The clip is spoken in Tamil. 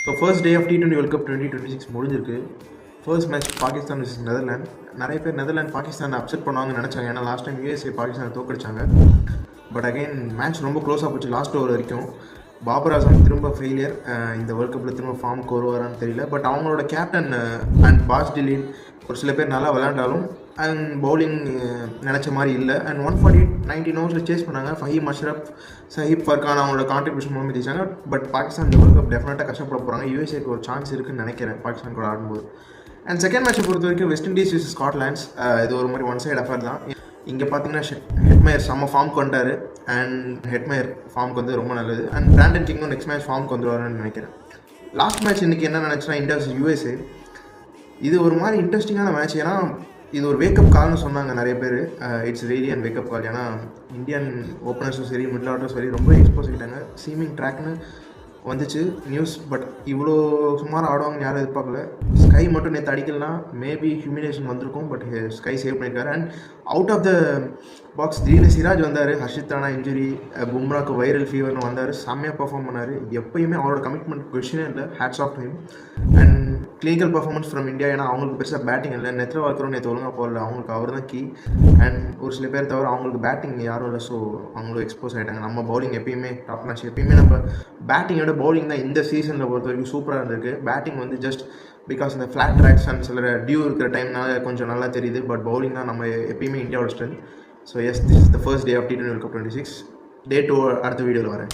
So first day of T20 world cup 2026 முடிஞ்சிருக்கு. First match Pakistan vs Netherland. நிறைய பேர் நெதர்லாண்ட் பாகிஸ்தான் அப்செட் பண்ணுவாங்கன்னு நினச்சாங்க, ஏன்னா லாஸ்ட் டைம் USA பாகிஸ்தானை தோக்கடிச்சாங்க. பட் அகைன் மேட்ச் ரொம்ப க்ளோஸாக போச்சு லாஸ்ட் ஓவர் வரைக்கும். பாபர் ஆசம் திரும்ப ஃபெயிலியர். இந்த வேர்ல்ட் கப்பில் திரும்ப ஃபார்முக்கு வருவாரான்னு தெரியல. பட் அவங்களோட கேப்டன் அண்ட் பாஸ் டிலீட் ஒரு சில பேர் நல்லா விளையாண்டாலும் அண்ட் பவுலிங் நினச்ச மாதிரி இல்லை. அண்ட் 148 ஓவர்ஸில் சேஸ் பண்ணாங்க. ஃபஹீம் அஷ்ரப், சஹீப் ஃபர்கான் அவங்களோட கான்ட்ரிபியூஷன் மூலமாக ஜெயிச்சாங்க. பட் பாகிஸ்தான் இந்த வேர்ல்ட் கப் டெஃபினட்டாக கஷ்டப்பட போகிறாங்க. யூஎஸ்ஏக்கு ஒரு சான்ஸ் இருக்குன்னு நினைக்கிறேன் பாகிஸ்தான் கூட ஆடும்போது. அண்ட் செகண்ட் மேட்சை பொறுத்த வரைக்கும் வெஸ்ட் இண்டீஸ் vs ஸ்காட்லாண்ட்ஸ். இது ஒரு மாதிரி ஒன் சைடு அஃபேர் தான். இங்கே பார்த்தீங்கன்னா ஹெட்மயர் செம்ம ஃபார்முக்கு வந்துட்டார். அண்ட் ஹெட்மயர் ஃபார்முக்கு வந்து ரொம்ப நல்லது. அண்ட் பிராண்டன் கிங்கும் நெக்ஸ்ட் மேட்ச் ஃபார்முக்கு வந்துடுவாருன்னு நினைக்கிறேன். லாஸ்ட் மேட்ச் இன்றைக்கி என்ன நினச்சினா இந்தியா vs USA. இது ஒரு மாதிரி இன்ட்ரெஸ்டிங்கான மேட்ச். ஏன்னா இது ஒரு வேக்கப் கால்னு சொன்னாங்க நிறைய பேர். இட்ஸ் ரியலி அண்ட் வேக்கப் கால். ஏன்னா இந்தியன் ஓப்பனர்ஸும் சரி மிடில் ஆர்டரும் சரி ரொம்ப எக்ஸ்போஸ் ஆகிட்டாங்க. சீமிங் ட்ராக்னு வந்துச்சு நியூஸ். பட் இவ்வளோ சுமார் ஆடுவாங்கன்னு யாரும் எதிர்பார்க்கல. ஸ்கை மட்டும் நேற்று அடிக்கலாம், மேபி ஹியூமினேஷன் வந்திருக்கும். பட் ஸ்கை சேவ் பண்ணியிருக்காரு. And out of the box திடீர்னு சிராஜ் வந்தார். ஹர்ஷித் ராணா இன்ஜுரி, பும்ராக்கு வைரல் ஃபீவர்னு வந்தார். செம்மையாக பர்ஃபார்ம் பண்ணார். எப்பயுமே அவரோட கமிட்மெண்ட் கொஷினே இல்லை. Hats off him. And clinical performance from India. ஏன்னா அவங்களுக்கு பெருசாக பேட்டிங் இல்லை. நெத்ரவால்கரும் நேற்று ஒழுங்காக போடல. அவங்களுக்கு அவர் தான் கீ. அண்ட் ஒரு சில பேர் தவிர அவங்களுக்கு பேட்டிங் யாரும் இல்லை. ஸோ அவங்களும் எக்ஸ்போஸ் ஆகிட்டாங்க. நம்ம பவுலிங் எப்பயுமே டாப் நாச். எப்பயுமே நம்ம பேட்டிங்கோட பவுலிங் தான் இந்த சீசனில் பொறுத்த வரைக்கும் சூப்பராக இருந்திருக்கு. பேட்டிங் வந்து ஜஸ்ட் பிகாஸ் இந்த ஃப்ளாட் ட்ராக்ஸ் அண்ட் சில டியூ இருக்கிற டைம்னால கொஞ்சம் நல்லா தெரியுது. பட் பவுலிங் தான் நம்ம எப்பயுமே இந்தியாவோட strength. So yes, this is the first day of T20 world cup 26. Day 2 அடுத்த வீடியோவில் வரேன்.